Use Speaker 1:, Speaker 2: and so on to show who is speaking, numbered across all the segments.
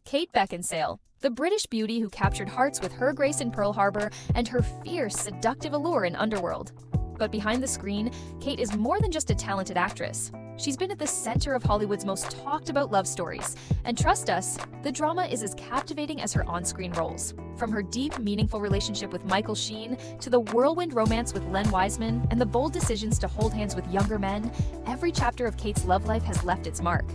Speaker 1: Kate Beckinsale, the British beauty who captured hearts with her grace in Pearl Harbor and her fierce, seductive allure in Underworld. But behind the screen, Kate is more than just a talented actress. She's been at the center of Hollywood's most talked-about love stories, and trust us, the drama is as captivating as her on-screen roles. From her deep, meaningful relationship with Michael Sheen to the whirlwind romance with Len Wiseman and the bold decisions to hold hands with younger men, every chapter of Kate's love life has left its mark.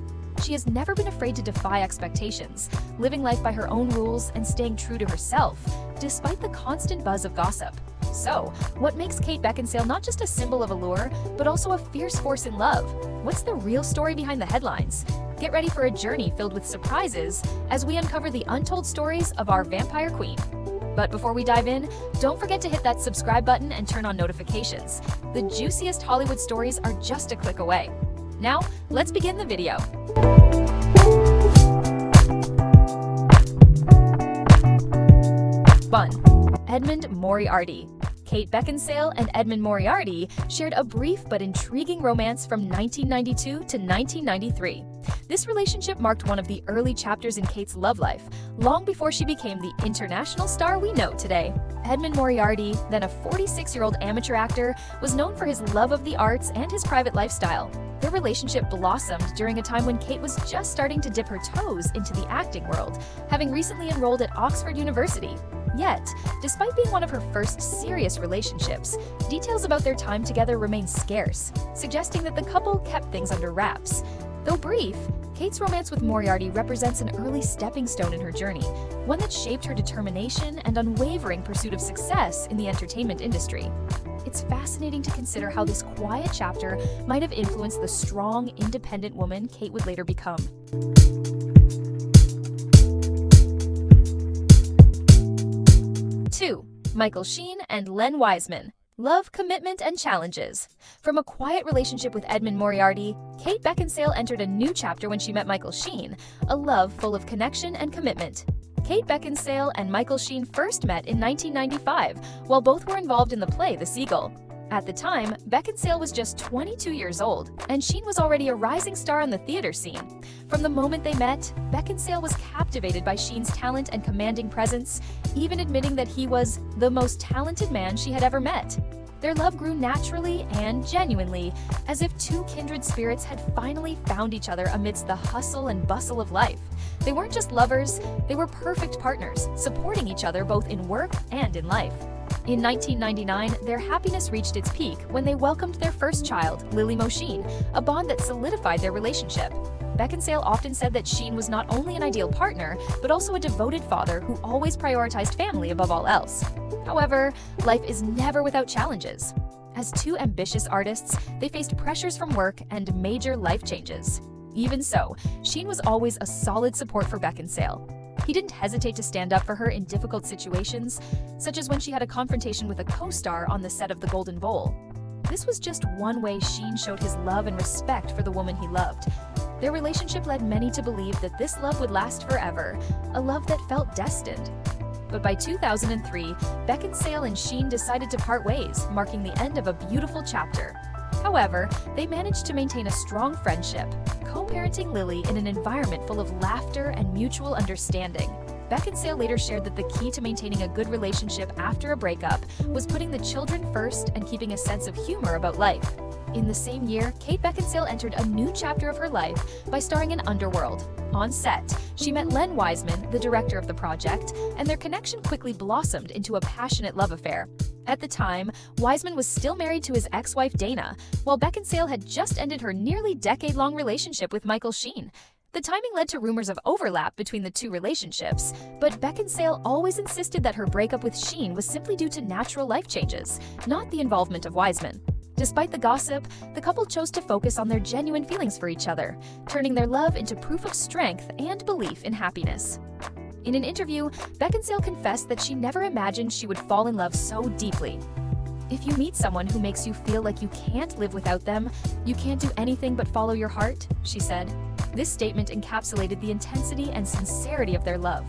Speaker 1: She has never been afraid to defy expectations, living life by her own rules and staying true to herself, despite the constant buzz of gossip. So, what makes Kate Beckinsale not just a symbol of allure, but also a fierce force in love? What's the real story behind the headlines? Get ready for a journey filled with surprises as we uncover the untold stories of our vampire queen. But before we dive in, don't forget to hit that subscribe button and turn on notifications. The juiciest Hollywood stories are just a click away. Now, let's begin the video. 1. Edmund Moriarty. Kate Beckinsale and Edmund Moriarty shared a brief but intriguing romance from 1992 to 1993. This relationship marked one of the early chapters in Kate's love life, long before she became the international star we know today. Edmund Moriarty, then a 46-year-old amateur actor, was known for his love of the arts and his private lifestyle. Their relationship blossomed during a time when Kate was just starting to dip her toes into the acting world, having recently enrolled at Oxford University. Yet, despite being one of her first serious relationships, details about their time together remain scarce, suggesting that the couple kept things under wraps. Though brief, Kate's romance with Moriarty represents an early stepping stone in her journey, one that shaped her determination and unwavering pursuit of success in the entertainment industry. It's fascinating to consider how this quiet chapter might have influenced the strong, independent woman Kate would later become. 2. Michael Sheen and Len Wiseman. Love, commitment, and challenges. From a quiet relationship with Edmund Moriarty, Kate Beckinsale entered a new chapter when she met Michael Sheen, a love full of connection and commitment. Kate Beckinsale and Michael Sheen first met in 1995, while both were involved in the play The Seagull. At the time, Beckinsale was just 22 years old, and Sheen was already a rising star on the theater scene. From the moment they met, Beckinsale was captivated by Sheen's talent and commanding presence, even admitting that he was the most talented man she had ever met. Their love grew naturally and genuinely, as if two kindred spirits had finally found each other amidst the hustle and bustle of life. They weren't just lovers, they were perfect partners, supporting each other both in work and in life. In 1999, their happiness reached its peak when they welcomed their first child, Lily Mo Sheen, a bond that solidified their relationship. Beckinsale often said that Sheen was not only an ideal partner, but also a devoted father who always prioritized family above all else. However, life is never without challenges. As two ambitious artists, they faced pressures from work and major life changes. Even so, Sheen was always a solid support for Beckinsale. He didn't hesitate to stand up for her in difficult situations, such as when she had a confrontation with a co-star on the set of The Golden Bowl. This was just one way Sheen showed his love and respect for the woman he loved. Their relationship led many to believe that this love would last forever, a love that felt destined. But by 2003, Beckinsale and Sheen decided to part ways, marking the end of a beautiful chapter. However, they managed to maintain a strong friendship, co-parenting Lily in an environment full of laughter and mutual understanding. Beckinsale later shared that the key to maintaining a good relationship after a breakup was putting the children first and keeping a sense of humor about life. In the same year, Kate Beckinsale entered a new chapter of her life by starring in Underworld. On set, she met Len Wiseman, the director of the project, and their connection quickly blossomed into a passionate love affair. At the time, Wiseman was still married to his ex-wife Dana, while Beckinsale had just ended her nearly decade-long relationship with Michael Sheen. The timing led to rumors of overlap between the two relationships, but Beckinsale always insisted that her breakup with Sheen was simply due to natural life changes, not the involvement of Wiseman. Despite the gossip, the couple chose to focus on their genuine feelings for each other, turning their love into proof of strength and belief in happiness. In an interview, Beckinsale confessed that she never imagined she would fall in love so deeply. "If you meet someone who makes you feel like you can't live without them, you can't do anything but follow your heart," she said. This statement encapsulated the intensity and sincerity of their love,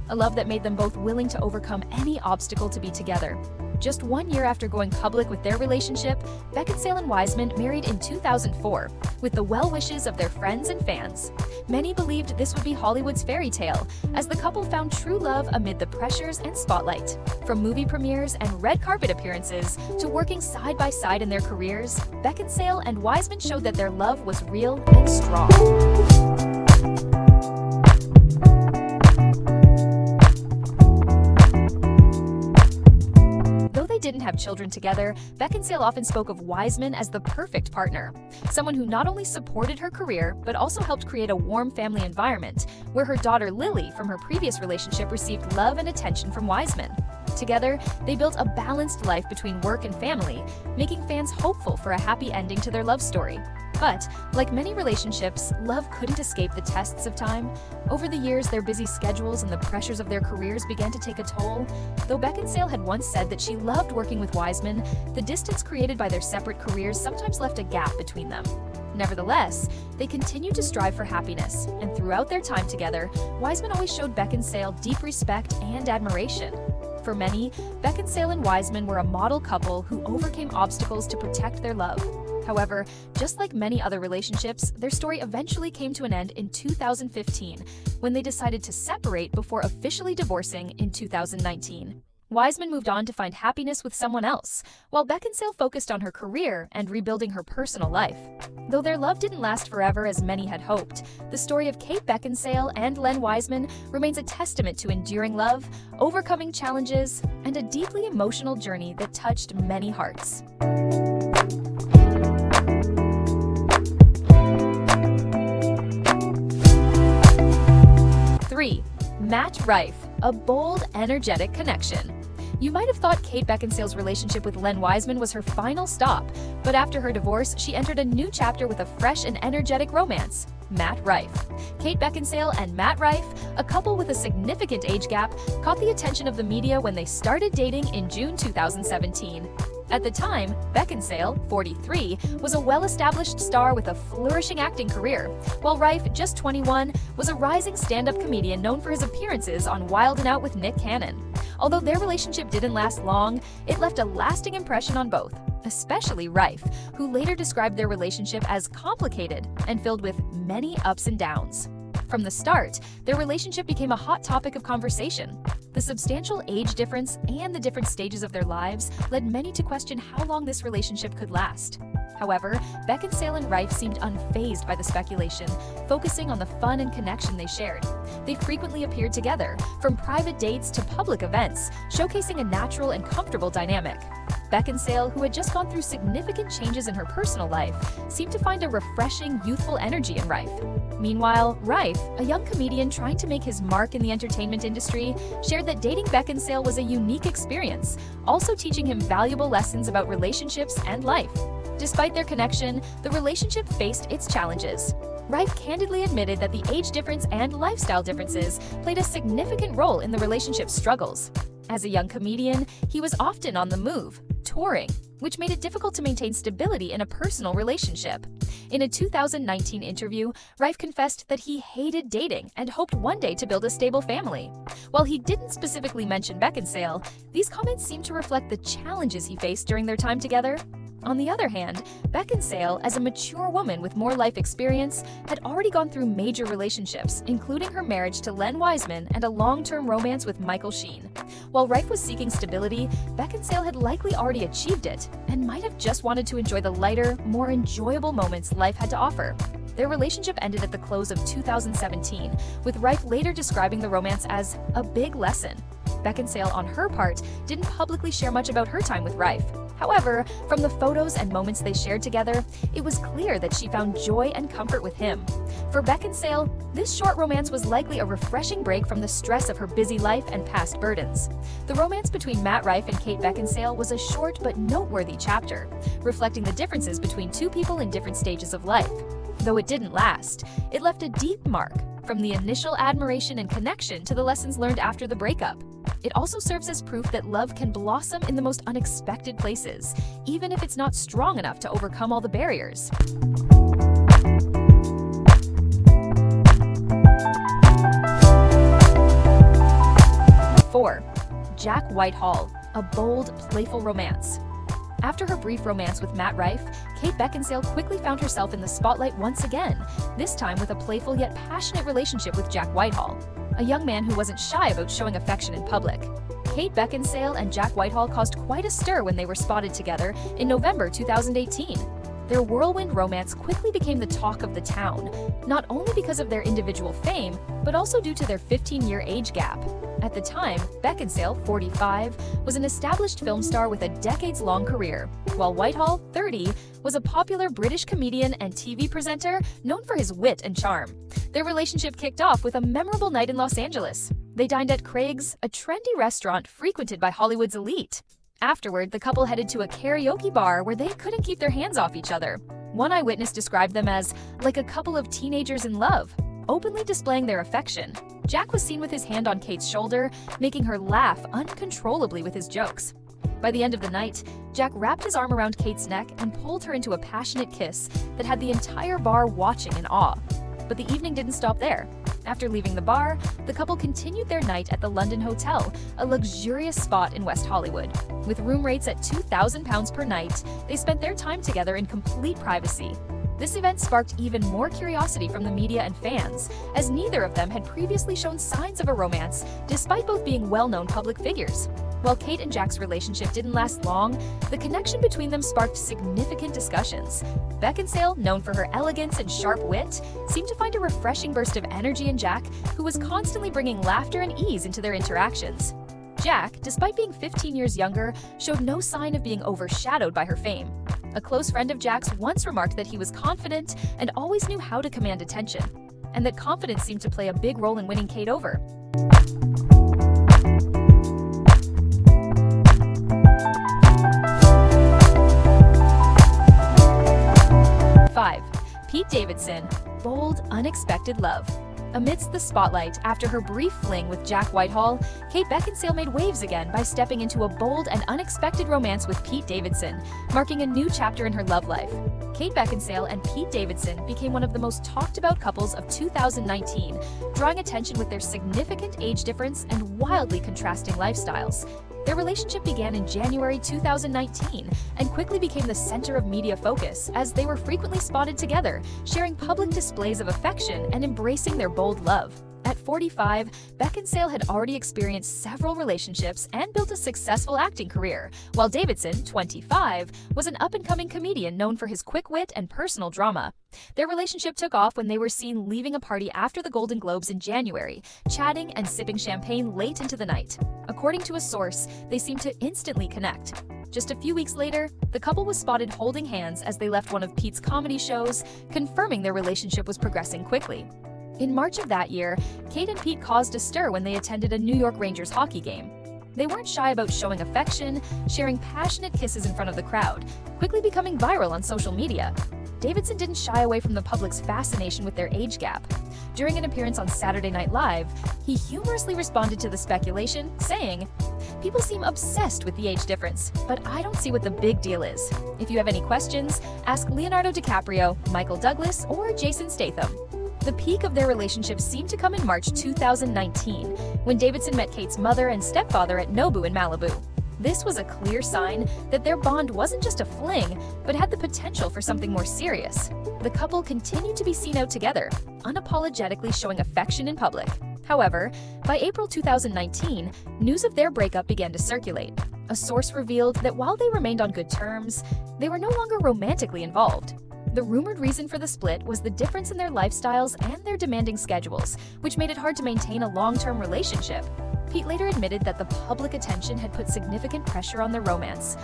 Speaker 1: a love that made them both willing to overcome any obstacle to be together. Just 1 year after going public with their relationship, Beckinsale and Wiseman married in 2004, with the well wishes of their friends and fans. Many believed this would be Hollywood's fairy tale, as the couple found true love amid the pressures and spotlight. From movie premieres and red carpet appearances to working side by side in their careers, Beckinsale and Wiseman showed that their love was real and strong. Didn't have children together, Beckinsale often spoke of Wiseman as the perfect partner, someone who not only supported her career, but also helped create a warm family environment, where her daughter Lily from her previous relationship received love and attention from Wiseman. Together, they built a balanced life between work and family, making fans hopeful for a happy ending to their love story. But, like many relationships, love couldn't escape the tests of time. Over the years, their busy schedules and the pressures of their careers began to take a toll. Though Beckinsale had once said that she loved working with Wiseman, the distance created by their separate careers sometimes left a gap between them. Nevertheless, they continued to strive for happiness, and throughout their time together, Wiseman always showed Beckinsale deep respect and admiration. For many, Beckinsale and Wiseman were a model couple who overcame obstacles to protect their love. However, just like many other relationships, their story eventually came to an end in 2015, when they decided to separate before officially divorcing in 2019. Wiseman moved on to find happiness with someone else, while Beckinsale focused on her career and rebuilding her personal life. Though their love didn't last forever as many had hoped, the story of Kate Beckinsale and Len Wiseman remains a testament to enduring love, overcoming challenges, and a deeply emotional journey that touched many hearts. 3. Matt Rife, a bold, energetic connection. You might have thought Kate Beckinsale's relationship with Len Wiseman was her final stop, but after her divorce, she entered a new chapter with a fresh and energetic romance. Matt Rife. Kate Beckinsale and Matt Rife, a couple with a significant age gap, caught the attention of the media when they started dating in June 2017. At the time, Beckinsale, 43, was a well-established star with a flourishing acting career, while Rife, just 21, was a rising stand-up comedian known for his appearances on Wild 'N Out with Nick Cannon. Although their relationship didn't last long, it left a lasting impression on both, especially Rife, who later described their relationship as complicated and filled with many ups and downs. From the start, their relationship became a hot topic of conversation. The substantial age difference and the different stages of their lives led many to question how long this relationship could last. However, Beckinsale and Rife seemed unfazed by the speculation, focusing on the fun and connection they shared. They frequently appeared together, from private dates to public events, showcasing a natural and comfortable dynamic. Beckinsale, who had just gone through significant changes in her personal life, seemed to find a refreshing, youthful energy in Rife. Meanwhile, Rife, a young comedian trying to make his mark in the entertainment industry, shared that dating Beckinsale was a unique experience, also teaching him valuable lessons about relationships and life. Despite their connection, the relationship faced its challenges. Rife candidly admitted that the age difference and lifestyle differences played a significant role in the relationship's struggles. As a young comedian, he was often on the move, touring, which made it difficult to maintain stability in a personal relationship. In a 2019 interview, Rife confessed that he hated dating and hoped one day to build a stable family. While he didn't specifically mention Beckinsale, these comments seem to reflect the challenges he faced during their time together. On the other hand, Beckinsale, as a mature woman with more life experience, had already gone through major relationships, including her marriage to Len Wiseman and a long-term romance with Sheen. While Rife was seeking stability, Beckinsale had likely already achieved it and might have just wanted to enjoy the lighter, more enjoyable moments life had to offer. Their relationship ended at the close of 2017, with Rife later describing the romance as a big lesson. Beckinsale, on her part, didn't publicly share much about her time with Rife. However, from the photos and moments they shared together, it was clear that she found joy and comfort with him. For Beckinsale, this short romance was likely a refreshing break from the stress of her busy life and past burdens. The romance between Matt Rife and Kate Beckinsale was a short but noteworthy chapter, reflecting the differences between two people in different stages of life. Though it didn't last, it left a deep mark, from the initial admiration and connection to the lessons learned after the breakup. It also serves as proof that love can blossom in the most unexpected places, even if it's not strong enough to overcome all the barriers. 4. Jack Whitehall, a bold, playful romance. After her brief romance with Matt Rife, Kate Beckinsale quickly found herself in the spotlight once again, this time with a playful yet passionate relationship with Jack Whitehall, a young man who wasn't shy about showing affection in public. Kate Beckinsale and Jack Whitehall caused quite a stir when they were spotted together in November 2018. Their whirlwind romance quickly became the talk of the town, not only because of their individual fame, but also due to their 15-year age gap. At the time, Beckinsale, 45, was an established film star with a decades-long career, while Whitehall, 30, was a popular British comedian and TV presenter known for his wit and charm. Their relationship kicked off with a memorable night in Los Angeles. They dined at Craig's, a trendy restaurant frequented by Hollywood's elite. Afterward, the couple headed to a karaoke bar where they couldn't keep their hands off each other. One eyewitness described them as like a couple of teenagers in love, openly displaying their affection. Jack was seen with his hand on Kate's shoulder, making her laugh uncontrollably with his jokes. By the end of the night, Jack wrapped his arm around Kate's neck and pulled her into a passionate kiss that had the entire bar watching in awe. But the evening didn't stop there. After leaving the bar, the couple continued their night at the London Hotel, a luxurious spot in West Hollywood. With room rates at £2,000 per night, they spent their time together in complete privacy. This event sparked even more curiosity from the media and fans, as neither of them had previously shown signs of a romance, despite both being well-known public figures. While Kate and Jack's relationship didn't last long, the connection between them sparked significant discussions. Beckinsale, known for her elegance and sharp wit, seemed to find a refreshing burst of energy in Jack, who was constantly bringing laughter and ease into their interactions. Jack, despite being 15 years younger, showed no sign of being overshadowed by her fame. A close friend of Jack's once remarked that he was confident and always knew how to command attention, and that confidence seemed to play a big role in winning Kate over. Pete Davidson, bold, unexpected love. Amidst the spotlight, after her brief fling with Jack Whitehall, Kate Beckinsale made waves again by stepping into a bold and unexpected romance with Pete Davidson, marking a new chapter in her love life. Kate Beckinsale and Pete Davidson became one of the most talked-about couples of 2019, drawing attention with their significant age difference and wildly contrasting lifestyles. Their relationship began in January 2019 and quickly became the center of media focus as they were frequently spotted together, sharing public displays of affection and embracing their bold love. At 45, Beckinsale had already experienced several relationships and built a successful acting career, while Davidson, 25, was an up-and-coming comedian known for his quick wit and personal drama. Their relationship took off when they were seen leaving a party after the Golden Globes in January, chatting and sipping champagne late into the night. According to a source, they seemed to instantly connect. Just a few weeks later, the couple was spotted holding hands as they left one of Pete's comedy shows, confirming their relationship was progressing quickly. In March of that year, Kate and Pete caused a stir when they attended a New York Rangers hockey game. They weren't shy about showing affection, sharing passionate kisses in front of the crowd, quickly becoming viral on social media. Davidson didn't shy away from the public's fascination with their age gap. During an appearance on Saturday Night Live, he humorously responded to the speculation, saying, "People seem obsessed with the age difference, but I don't see what the big deal is. If you have any questions, ask Leonardo DiCaprio, Michael Douglas, or Jason Statham." The peak of their relationship seemed to come in March 2019, when Davidson met Kate's mother and stepfather at Nobu in Malibu. This was a clear sign that their bond wasn't just a fling, but had the potential for something more serious. The couple continued to be seen out together, unapologetically showing affection in public. However, by April 2019, news of their breakup began to circulate. A source revealed that while they remained on good terms, they were no longer romantically involved. The rumored reason for the split was the difference in their lifestyles and their demanding schedules, which made it hard to maintain a long-term relationship. Pete later admitted that the public attention had put significant pressure on their romance.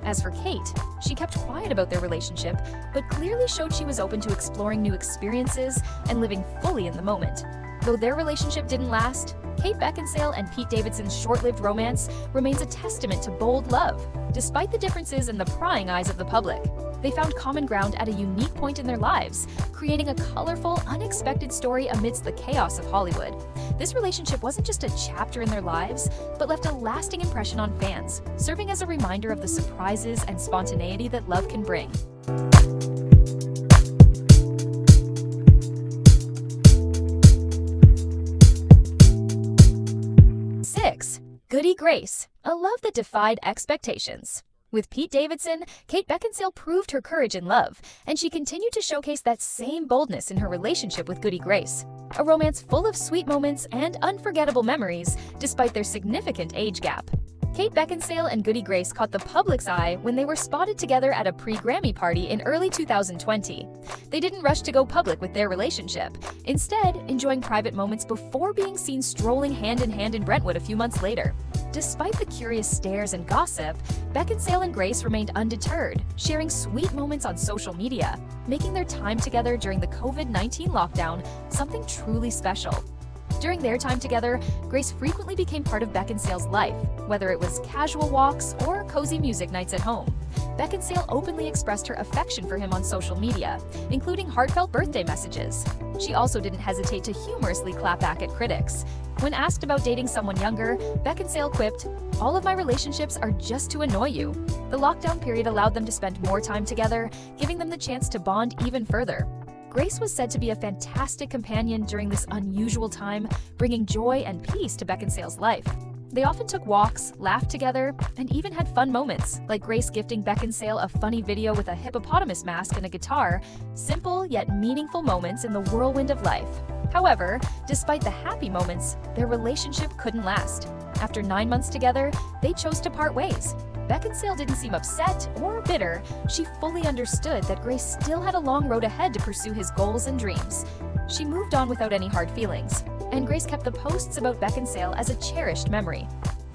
Speaker 1: As for Kate, she kept quiet about their relationship, but clearly showed she was open to exploring new experiences and living fully in the moment. Though their relationship didn't last, Kate Beckinsale and Pete Davidson's short-lived romance remains a testament to bold love. Despite the differences in the prying eyes of the public, they found common ground at a unique point in their lives, creating a colorful, unexpected story amidst the chaos of Hollywood. This relationship wasn't just a chapter in their lives, but left a lasting impression on fans, serving as a reminder of the surprises and spontaneity that love can bring. 6. Goody Grace, a love that defied expectations. With Pete Davidson, Kate Beckinsale proved her courage in love, and she continued to showcase that same boldness in her relationship with Goody Grace. A romance full of sweet moments and unforgettable memories, despite their significant age gap. Kate Beckinsale and Goody Grace caught the public's eye when they were spotted together at a pre-Grammy party in early 2020. They didn't rush to go public with their relationship, instead enjoying private moments before being seen strolling hand-in-hand in Brentwood a few months later. Despite the curious stares and gossip, Beckinsale and Grace remained undeterred, sharing sweet moments on social media, making their time together during the COVID-19 lockdown something truly special. During their time together, Grace frequently became part of Beckinsale's life, whether it was casual walks or cozy music nights at home. Beckinsale openly expressed her affection for him on social media, including heartfelt birthday messages. She also didn't hesitate to humorously clap back at critics. When asked about dating someone younger, Beckinsale quipped, "All of my relationships are just to annoy you." The lockdown period allowed them to spend more time together, giving them the chance to bond even further. Grace was said to be a fantastic companion during this unusual time, bringing joy and peace to Beckinsale's life. They often took walks, laughed together, and even had fun moments, like Grace gifting Beckinsale a funny video with a hippopotamus mask and a guitar, simple yet meaningful moments in the whirlwind of life. However, despite the happy moments, their relationship couldn't last. After 9 months together, they chose to part ways. Beckinsale didn't seem upset or bitter. She fully understood that Grace still had a long road ahead to pursue his goals and dreams. She moved on without any hard feelings, and Grace kept the posts about Beckinsale as a cherished memory.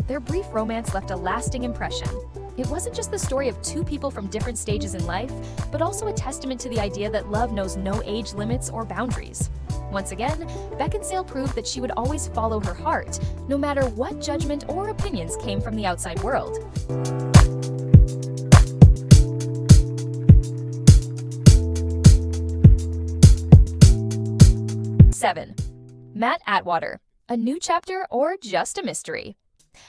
Speaker 1: Their brief romance left a lasting impression. It wasn't just the story of two people from different stages in life, but also a testament to the idea that love knows no age limits or boundaries. Once again, Beckinsale proved that she would always follow her heart, no matter what judgment or opinions came from the outside world. Seven. Matt Atwater, a new chapter or just a mystery?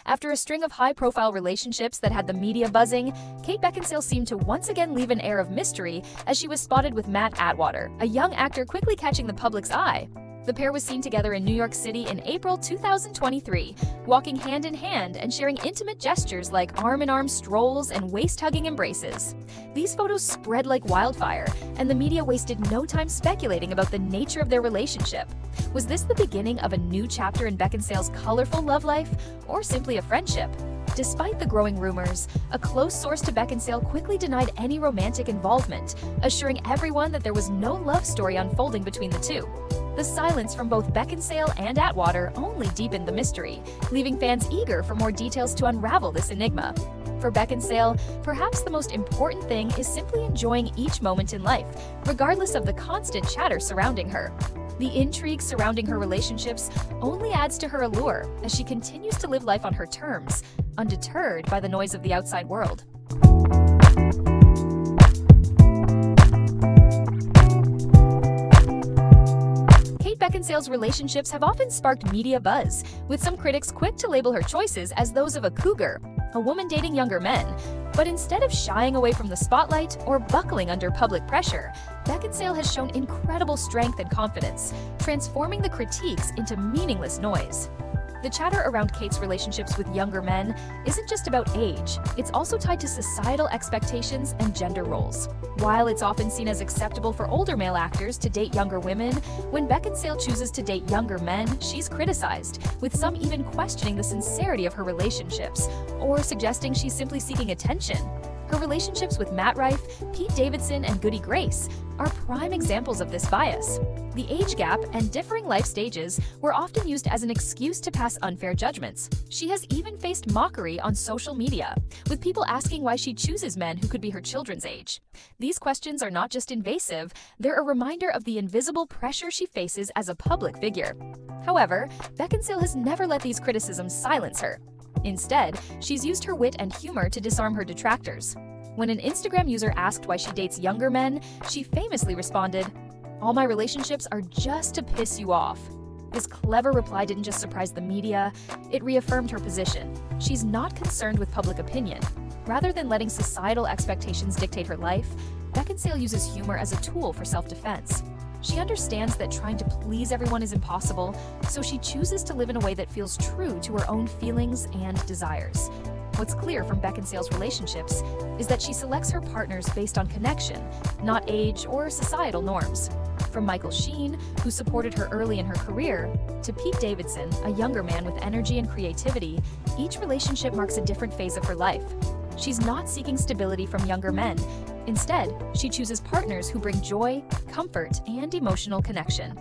Speaker 1: After a string of high-profile relationships that had the media buzzing, Kate Beckinsale seemed to once again leave an air of mystery as she was spotted with Matt Atwater, a young actor quickly catching the public's eye. The pair was seen together in New York City in April 2023, walking hand in hand and sharing intimate gestures like arm-in-arm strolls and waist-hugging embraces. These photos spread like wildfire, and the media wasted no time speculating about the nature of their relationship. Was this the beginning of a new chapter in Beckinsale's colorful love life, or simply a friendship? Despite the growing rumors, a close source to Beckinsale quickly denied any romantic involvement, assuring everyone that there was no love story unfolding between the two. The silence from both Beckinsale and Atwater only deepened the mystery, leaving fans eager for more details to unravel this enigma. For Beckinsale, perhaps the most important thing is simply enjoying each moment in life, regardless of the constant chatter surrounding her. The intrigue surrounding her relationships only adds to her allure as she continues to live life on her terms, undeterred by the noise of the outside world. Kate Beckinsale's relationships have often sparked media buzz, with some critics quick to label her choices as those of a cougar, a woman dating younger men. But instead of shying away from the spotlight or buckling under public pressure, Beckinsale has shown incredible strength and confidence, transforming the critiques into meaningless noise. The chatter around Kate's relationships with younger men isn't just about age, it's also tied to societal expectations and gender roles. While it's often seen as acceptable for older male actors to date younger women, when Beckinsale chooses to date younger men, she's criticized, with some even questioning the sincerity of her relationships, or suggesting she's simply seeking attention. Her relationships with Rife, Pete Davidson, and Goody Grace are prime examples of this bias. The age gap and differing life stages were often used as an excuse to pass unfair judgments. She has even faced mockery on social media, with people asking why she chooses men who could be her children's age. These questions are not just invasive, they're a reminder of the invisible pressure she faces as a public figure. However, Beckinsale has never let these criticisms silence her. Instead, she's used her wit and humor to disarm her detractors. When an Instagram user asked why she dates younger men, she famously responded, "All my relationships are just to piss you off." This clever reply didn't just surprise the media, it reaffirmed her position. She's not concerned with public opinion. Rather than letting societal expectations dictate her life, Beckinsale uses humor as a tool for self-defense. She understands that trying to please everyone is impossible, so she chooses to live in a way that feels true to her own feelings and desires. What's clear from Beckinsale's relationships is that she selects her partners based on connection, not age or societal norms. From Michael Sheen, who supported her early in her career, to Pete Davidson, a younger man with energy and creativity, each relationship marks a different phase of her life. She's not seeking stability from younger men. Instead, she chooses partners who bring joy, comfort, and emotional connection.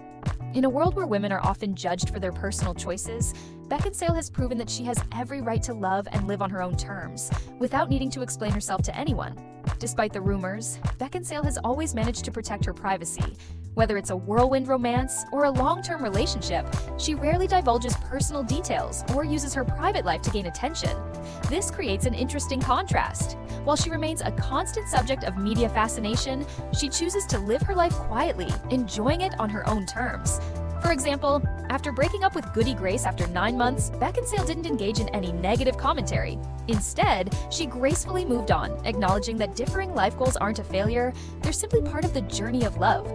Speaker 1: In a world where women are often judged for their personal choices, Beckinsale has proven that she has every right to love and live on her own terms, without needing to explain herself to anyone. Despite the rumors, Beckinsale has always managed to protect her privacy. Whether it's a whirlwind romance or a long-term relationship, she rarely divulges personal details or uses her private life to gain attention. This creates an interesting contrast. While she remains a constant subject of media fascination, she chooses to live her life quietly, enjoying it on her own terms. For example, after breaking up with Goody Grace after 9 months, Beckinsale didn't engage in any negative commentary. Instead, she gracefully moved on, acknowledging that differing life goals aren't a failure, they're simply part of the journey of love.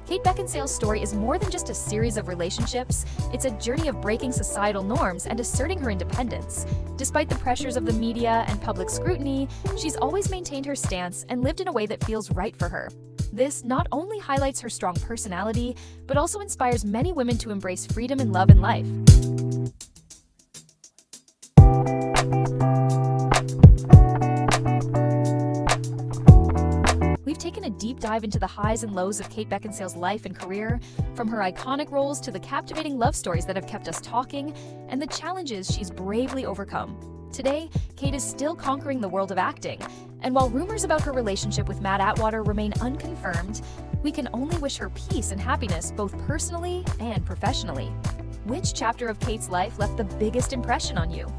Speaker 1: Kate Beckinsale's story is more than just a series of relationships, it's a journey of breaking societal norms and asserting her independence. Despite the pressures of the media and public scrutiny, she's always maintained her stance and lived in a way that feels right for her. This not only highlights her strong personality, but also inspires many women to embrace freedom and love in life. We've taken a deep dive into the highs and lows of Kate Beckinsale's life and career, from her iconic roles to the captivating love stories that have kept us talking, and the challenges she's bravely overcome. Today, Kate is still conquering the world of acting, and while rumors about her relationship with Matt Atwater remain unconfirmed, we can only wish her peace and happiness both personally and professionally. Which chapter of Kate's life left the biggest impression on you?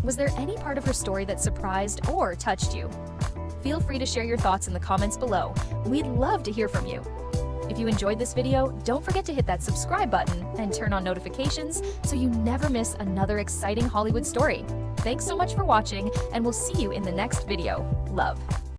Speaker 1: Was there any part of her story that surprised or touched you? Feel free to share your thoughts in the comments below. We'd love to hear from you. If you enjoyed this video, don't forget to hit that subscribe button and turn on notifications so you never miss another exciting Hollywood story. Thanks so much for watching, and we'll see you in the next video. Love.